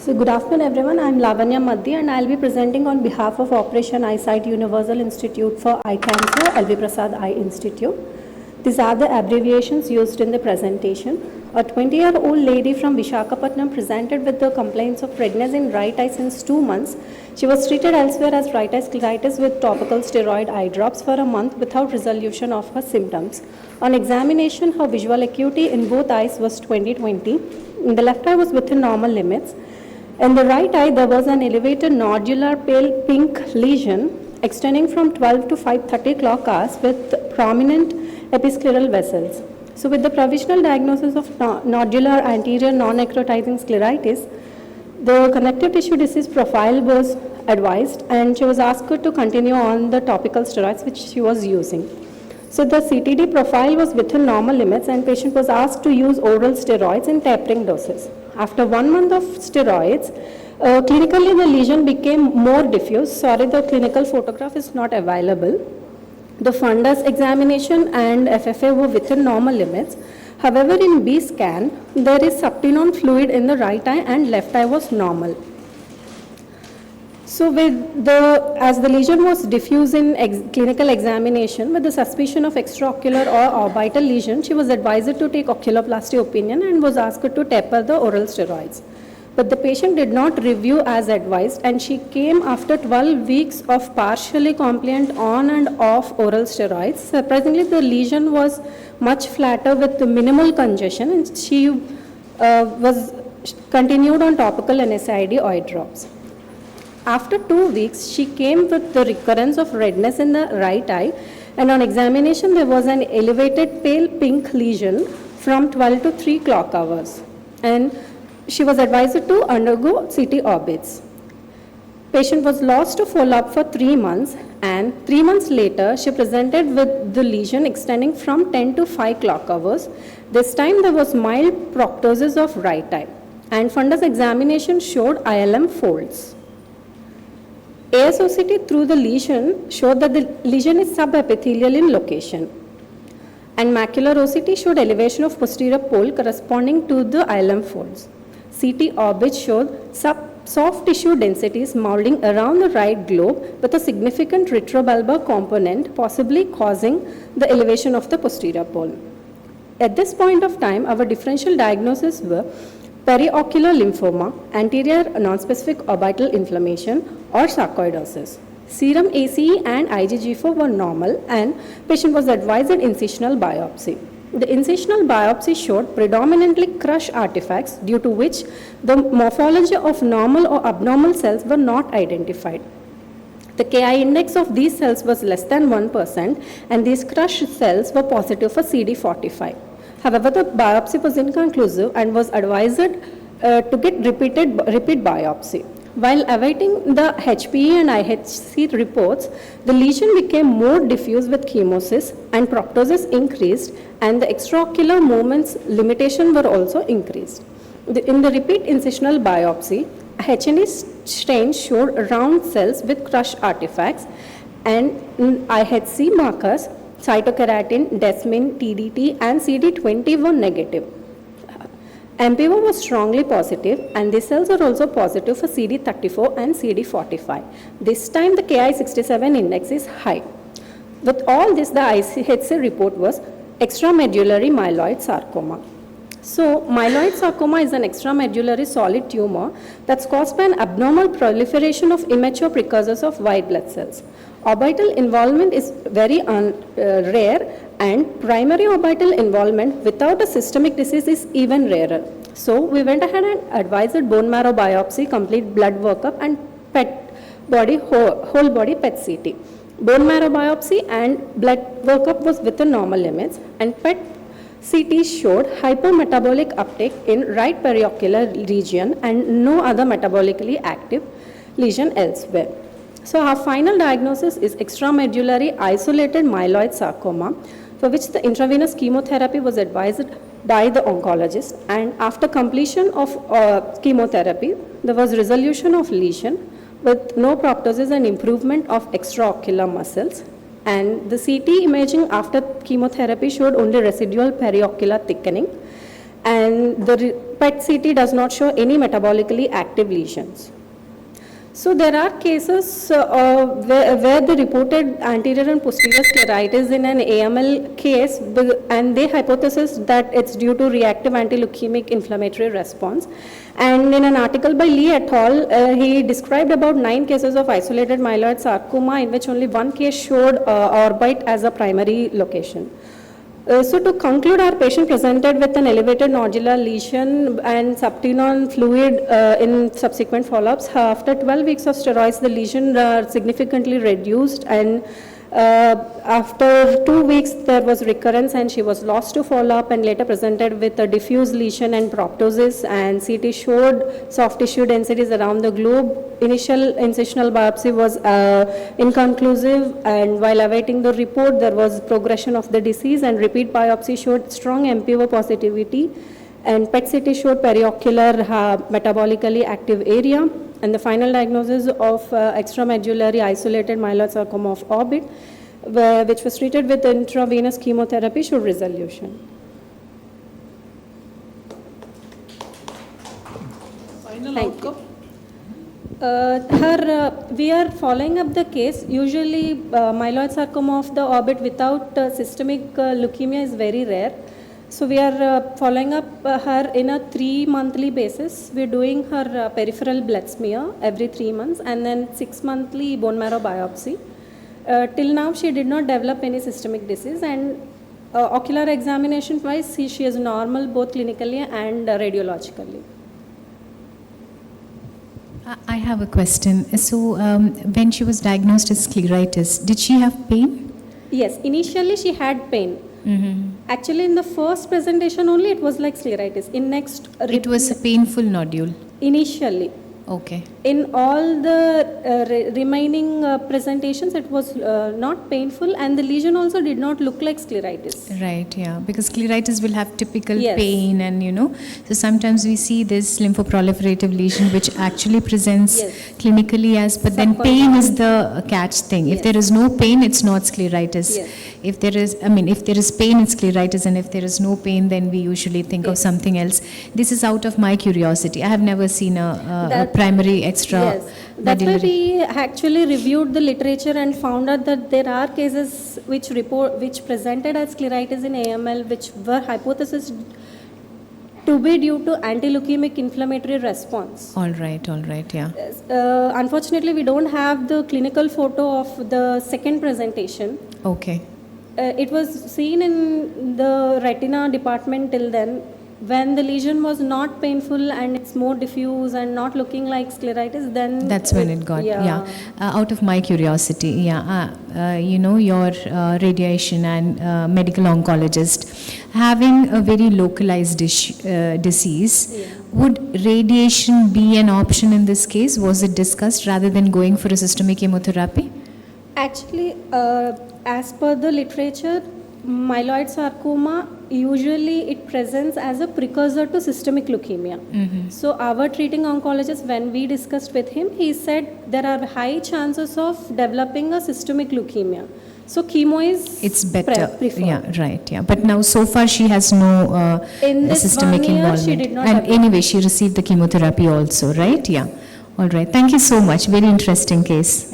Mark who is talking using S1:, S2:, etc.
S1: So good afternoon everyone, I am Lavanya Maddi and I will be presenting on behalf of Operation Eyesight Universal Institute for Eye Cancer, LV Prasad Eye Institute. These are the abbreviations used in the presentation. A 20-year-old lady from Visakhapatnam presented with the complaints of redness in right eye since 2 months. She was treated elsewhere as right eye scleritis with topical steroid eye drops for a month without resolution of her symptoms. On examination, her visual acuity in both eyes was 20/20. In the left eye was within normal limits. In the right eye, there was an elevated nodular pale pink lesion extending from 12 to 5:30 clock hours with prominent episcleral vessels. So with the provisional diagnosis of nodular anterior non-necrotizing scleritis, the connective tissue disease profile was advised and she was asked to continue on the topical steroids which she was using. So the CTD profile was within normal limits and patient was asked to use oral steroids in tapering doses. After 1 month of steroids, clinically the lesion became more diffuse. Sorry, the clinical photograph is not available. The fundus examination and FFA were within normal limits. However, in B scan, there is subtenon fluid in the right eye and left eye was normal. So as the lesion was diffuse in clinical examination with the suspicion of extraocular or orbital lesion, she was advised to take oculoplasty opinion and was asked to taper the oral steroids. But the patient did not review as advised and she came after 12 weeks of partially compliant on and off oral steroids. Surprisingly, the lesion was much flatter with minimal congestion and she was continued on topical NSAID eye drops. After 2 weeks, she came with the recurrence of redness in the right eye and on examination there was an elevated pale pink lesion from 12 to 3 clock hours and she was advised to undergo CT orbits. Patient was lost to follow-up for 3 months and 3 months later she presented with the lesion extending from 10 to 5 clock hours. This time there was mild proptosis of right eye and fundus examination showed ILM folds. ASOCT through the lesion showed that the lesion is subepithelial in location. And macular OCT showed elevation of posterior pole corresponding to the ILM folds. CT orbit showed soft tissue densities molding around the right globe with a significant retrobulbar component possibly causing the elevation of the posterior pole. At this point of time, our differential diagnoses were periocular lymphoma, anterior nonspecific orbital inflammation or sarcoidosis. Serum ACE and IgG4 were normal and patient was advised incisional biopsy. The incisional biopsy showed predominantly crush artifacts due to which the morphology of normal or abnormal cells were not identified. The Ki index of these cells was less than 1% and these crushed cells were positive for CD45. However, the biopsy was inconclusive and was advised to get repeat biopsy. While awaiting the HPE and IHC reports, the lesion became more diffuse with chemosis and proptosis increased and the extraocular movements limitation were also increased. In the repeat incisional biopsy, H&E stain showed round cells with crushed artifacts and IHC markers, cytokeratin, desmin, TDT and CD20 were negative. MPO was strongly positive and these cells are also positive for CD34 and CD45. This time the Ki67 index is high. With all this, the IHC report was extramedullary myeloid sarcoma. So myeloid sarcoma is an extramedullary solid tumor that's caused by an abnormal proliferation of immature precursors of white blood cells. Orbital involvement is very rare and primary orbital involvement without a systemic disease is even rarer. So we went ahead and advised bone marrow biopsy, complete blood workup and whole body PET CT. Bone marrow biopsy and blood workup was within normal limits and PET CT showed hypometabolic uptake in right periocular region and no other metabolically active lesion elsewhere. So our final diagnosis is extramedullary isolated myeloid sarcoma for which the intravenous chemotherapy was advised by the oncologist and after completion of chemotherapy there was resolution of lesion with no proptosis and improvement of extraocular muscles and the CT imaging after chemotherapy showed only residual periocular thickening and the PET CT does not show any metabolically active lesions. So there are cases where the reported anterior and posterior scleritis in an AML case, and they hypothesized that it's due to reactive anti-leukemic inflammatory response. And in an article by Lee et al., he described about 9 cases of isolated myeloid sarcoma in which only 1 case showed orbit as a primary location. So to conclude, our patient presented with an elevated nodular lesion and subtenon fluid in subsequent follow-ups. After 12 weeks of steroids, the lesion significantly reduced, and after 2 weeks there was recurrence and she was lost to follow-up, and later presented with a diffuse lesion and proptosis, and CT showed soft tissue densities around the globe. Initial incisional biopsy was inconclusive, and while awaiting the report there was progression of the disease, and repeat biopsy showed strong MPO positivity, and PET CT showed periocular metabolically active area, and the final diagnosis of extramedullary isolated myeloid sarcoma of orbit, which was treated with intravenous chemotherapy, showed resolution.
S2: Final outcome?
S1: We are following up the case. Usually myeloid sarcoma of the orbit without systemic leukemia is very rare. So we are following up her in a 3-monthly basis. We are doing her peripheral blood smear every 3 months, and then 6-monthly bone marrow biopsy. Till now she did not develop any systemic disease, and ocular examination wise she is normal both clinically and radiologically.
S3: I have a question. So when she was diagnosed as scleritis, did she have pain?
S1: Yes, initially she had pain. Actually, in the first presentation only, it was like scleritis. In next,
S3: it was a painful nodule.
S1: Initially.
S3: Okay.
S1: In all the remaining presentations, it was not painful, and the lesion also did not look like scleritis.
S3: Right, yeah, because scleritis will have typical pain, and so sometimes we see this lymphoproliferative lesion which actually presents clinically as, but then pain is the catch thing. If there is no pain, it's not scleritis. If there is, if there is pain, it's scleritis, and if there is no pain, then we usually think of something else. This is out of my curiosity. I have never seen a primary extra.
S1: That's why we actually reviewed the literature and found out that there are cases which presented as scleritis in AML, which were hypothesized to be due to anti-leukemic inflammatory response.
S3: All right, yeah.
S1: Unfortunately, we don't have the clinical photo of the second presentation.
S3: Okay.
S1: It was seen in the retina department till then. When the lesion was not painful and it's more diffuse and not looking like scleritis, then
S3: that's when it got, out of my curiosity, your radiation and medical oncologist, having a very localized disease, would radiation be an option in this case? Was it discussed rather than going for a systemic chemotherapy?
S1: Actually, as per the literature, myeloid sarcoma, usually it presents as a precursor to systemic leukemia. So our treating oncologist, when we discussed with him, he said there are high chances of developing a systemic leukemia. So chemo is
S3: better.
S1: preferred.
S3: But now so far she has no
S1: in this
S3: systemic
S1: 1 year,
S3: involvement.
S1: she did not
S3: and anyway, she received the chemotherapy also, right? Yeah. All right. Thank you so much. Very interesting case.